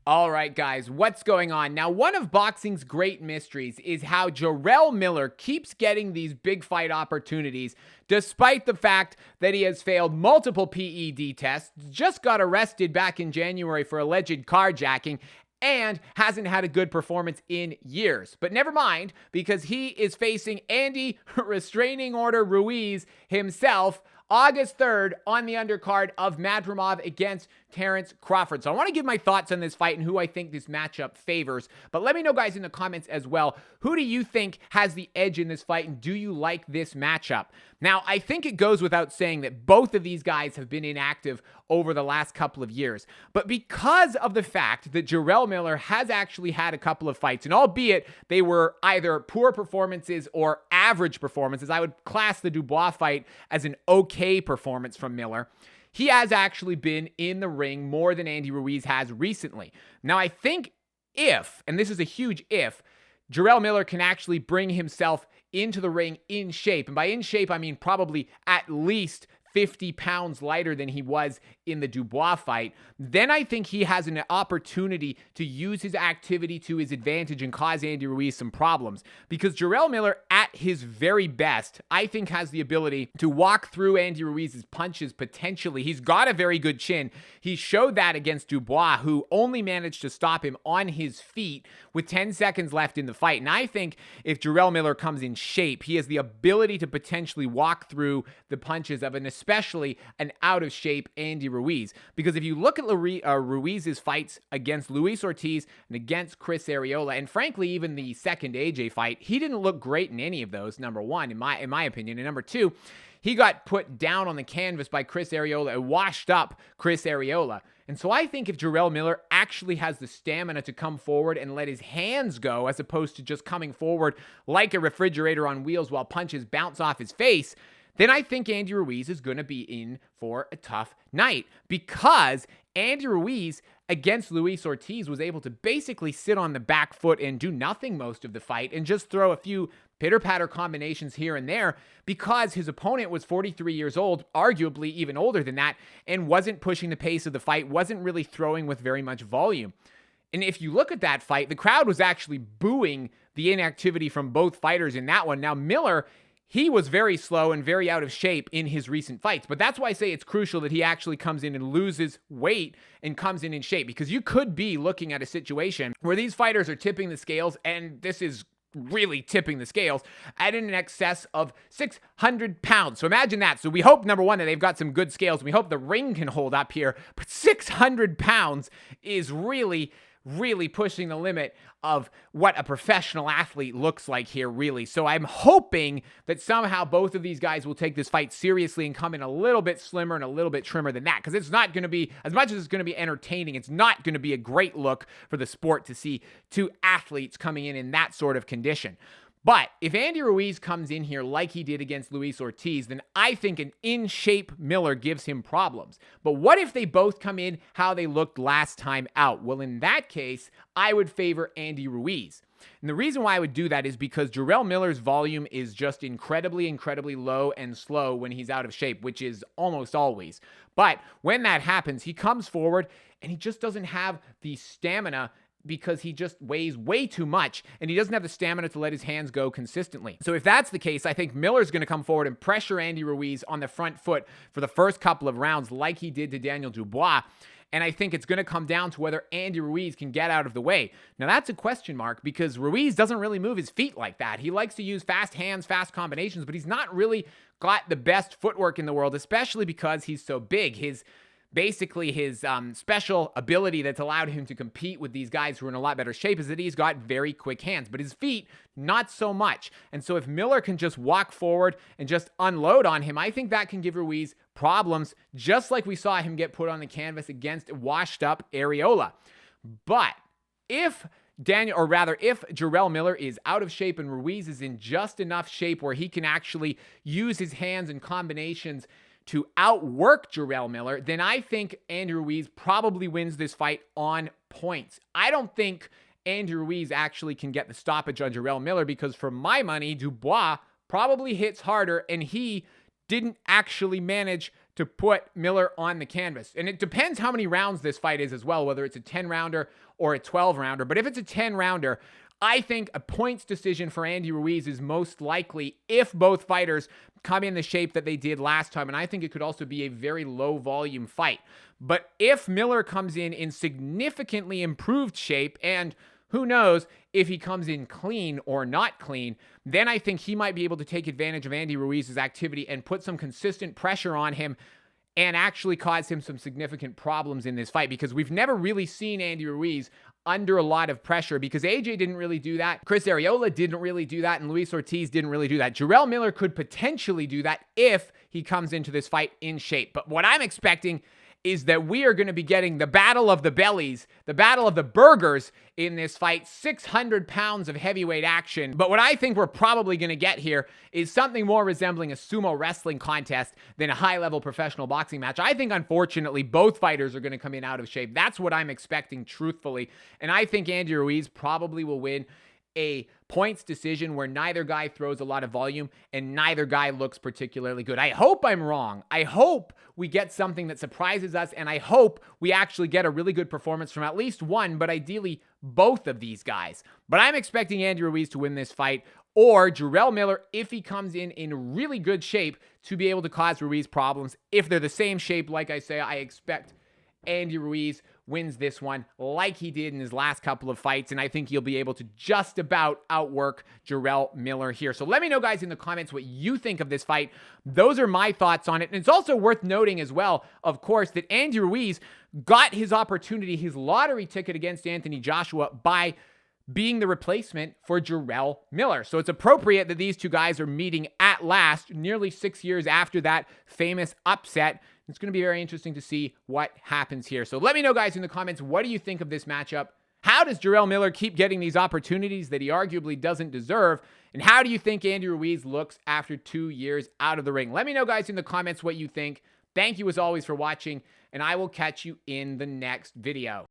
All right, guys, what's going on? Now, one of boxing's great mysteries is how Jarrell Miller keeps getting these big fight opportunities, despite the fact that he has failed multiple PED tests, just got arrested back in January for alleged carjacking, and hasn't had a good performance in years. But never mind, because he is facing Andy Restraining Order Ruiz himself August 3rd on the undercard of Madrimov against Terrence Crawford. So I want to give my thoughts on this fight and who I think this matchup favors. But let me know, guys, in the comments as well, who do you think has the edge in this fight, and do you like this matchup? Now, I think it goes without saying that both of these guys have been inactive over the last couple of years. But because of the fact that Jarrell Miller has actually had a couple of fights, and albeit they were either poor performances or average performances, I would class the Dubois fight as an okay performance from Miller. He has actually been in the ring more than Andy Ruiz has recently. Now, I think if, and this is a huge if, Jarrell Miller can actually bring himself into the ring in shape, and by in shape, I mean probably at least 50 pounds lighter than he was in the Dubois fight, then I think he has an opportunity to use his activity to his advantage and cause Andy Ruiz some problems. Because Jarrell Miller, at his very best, I think has the ability to walk through Andy Ruiz's punches potentially. He's got a very good chin. He showed that against Dubois, who only managed to stop him on his feet with 10 seconds left in the fight. And I think if Jarrell Miller comes in shape, he has the ability to potentially walk through the punches of especially an out-of-shape Andy Ruiz. Because if you look at Ruiz's fights against Luis Ortiz and against Chris Arreola, and frankly, even the second AJ fight, he didn't look great in any of those, number one, in my opinion. And number two, he got put down on the canvas by Chris Arreola and washed up Chris Arreola. And so I think if Jarrell Miller actually has the stamina to come forward and let his hands go, as opposed to just coming forward like a refrigerator on wheels while punches bounce off his face, then I think Andy Ruiz is going to be in for a tough night, because Andy Ruiz against Luis Ortiz was able to basically sit on the back foot and do nothing most of the fight and just throw a few pitter-patter combinations here and there, because his opponent was 43 years old, arguably even older than that, and wasn't pushing the pace of the fight, wasn't really throwing with very much volume. And if you look at that fight, the crowd was actually booing the inactivity from both fighters in that one. Now, Miller, he was very slow and very out of shape in his recent fights. But that's why I say it's crucial that he actually comes in and loses weight and comes in shape. Because you could be looking at a situation where these fighters are tipping the scales, and this is really tipping the scales, at an excess of 600 pounds. So imagine that. So we hope, number one, that they've got some good scales. And we hope the ring can hold up here. But 600 pounds is really pushing the limit of what a professional athlete looks like here, really. So I'm hoping that somehow both of these guys will take this fight seriously and come in a little bit slimmer and a little bit trimmer than that, because it's not going to be, as much as it's going to be entertaining, it's not going to be a great look for the sport to see two athletes coming in that sort of condition. But if Andy Ruiz comes in here like he did against Luis Ortiz, then I think an in-shape Miller gives him problems. But what if they both come in how they looked last time out? Well, in that case, I would favor Andy Ruiz. And the reason why I would do that is because Jarrell Miller's volume is just incredibly low and slow when he's out of shape, which is almost always. But when that happens, he comes forward and he just doesn't have the stamina, because he just weighs way too much and he doesn't have the stamina to let his hands go consistently. So if that's the case, I think Miller's going to come forward and pressure Andy Ruiz on the front foot for the first couple of rounds like he did to Daniel Dubois. And I think it's going to come down to whether Andy Ruiz can get out of the way. Now, that's a question mark, because Ruiz doesn't really move his feet like that. He likes to use fast hands, fast combinations, but he's not really got the best footwork in the world, especially because he's so big. His special ability that's allowed him to compete with these guys who are in a lot better shape is that he's got very quick hands, but his feet, not so much. And so if Miller can just walk forward and just unload on him, I think that can give Ruiz problems, just like we saw him get put on the canvas against washed up Arreola. But if Jarrell Miller is out of shape and Ruiz is in just enough shape where he can actually use his hands and combinations to outwork Jarrell Miller, then I think Andy Ruiz probably wins this fight on points. I don't think Andy Ruiz actually can get the stoppage on Jarrell Miller, because for my money, Dubois probably hits harder and he didn't actually manage to put Miller on the canvas. And it depends how many rounds this fight is as well, whether it's a 10-rounder or a 12-rounder. But if it's a 10-rounder, I think a points decision for Andy Ruiz is most likely if both fighters come in the shape that they did last time. And I think it could also be a very low volume fight. But if Miller comes in significantly improved shape, and who knows if he comes in clean or not clean, then I think he might be able to take advantage of Andy Ruiz's activity and put some consistent pressure on him and actually cause him some significant problems in this fight, because we've never really seen Andy Ruiz under a lot of pressure, because AJ didn't really do that. Chris Arreola didn't really do that, and Luis Ortiz didn't really do that. Jarrell Miller could potentially do that if he comes into this fight in shape. But what I'm expecting is that we are going to be getting the battle of the bellies, the battle of the burgers in this fight, 600 pounds of heavyweight action. But what I think we're probably going to get here is something more resembling a sumo wrestling contest than a high-level professional boxing match. I think, unfortunately, both fighters are going to come in out of shape. That's what I'm expecting, truthfully. And I think Andy Ruiz probably will win a points decision where neither guy throws a lot of volume and neither guy looks particularly good. I hope I'm wrong. I hope we get something that surprises us, and I hope we actually get a really good performance from at least one, but ideally both of these guys. But I'm expecting Andy Ruiz to win this fight, or Jarrell Miller, if he comes in really good shape, to be able to cause Ruiz problems. If they're the same shape, like I say, I expect Andy Ruiz wins this one like he did in his last couple of fights, and I think he'll be able to just about outwork Jarrell Miller here. So let me know, guys, in the comments what you think of this fight. Those are my thoughts on it. And it's also worth noting as well, of course, that Andy Ruiz got his opportunity, his lottery ticket against Anthony Joshua, by being the replacement for Jarrell Miller. So it's appropriate that these two guys are meeting at last, nearly 6 years after that famous upset. It's going to be very interesting to see what happens here. So let me know, guys, in the comments, what do you think of this matchup? How does Jarrell Miller keep getting these opportunities that he arguably doesn't deserve? And how do you think Andy Ruiz looks after 2 years out of the ring? Let me know, guys, in the comments what you think. Thank you, as always, for watching, and I will catch you in the next video.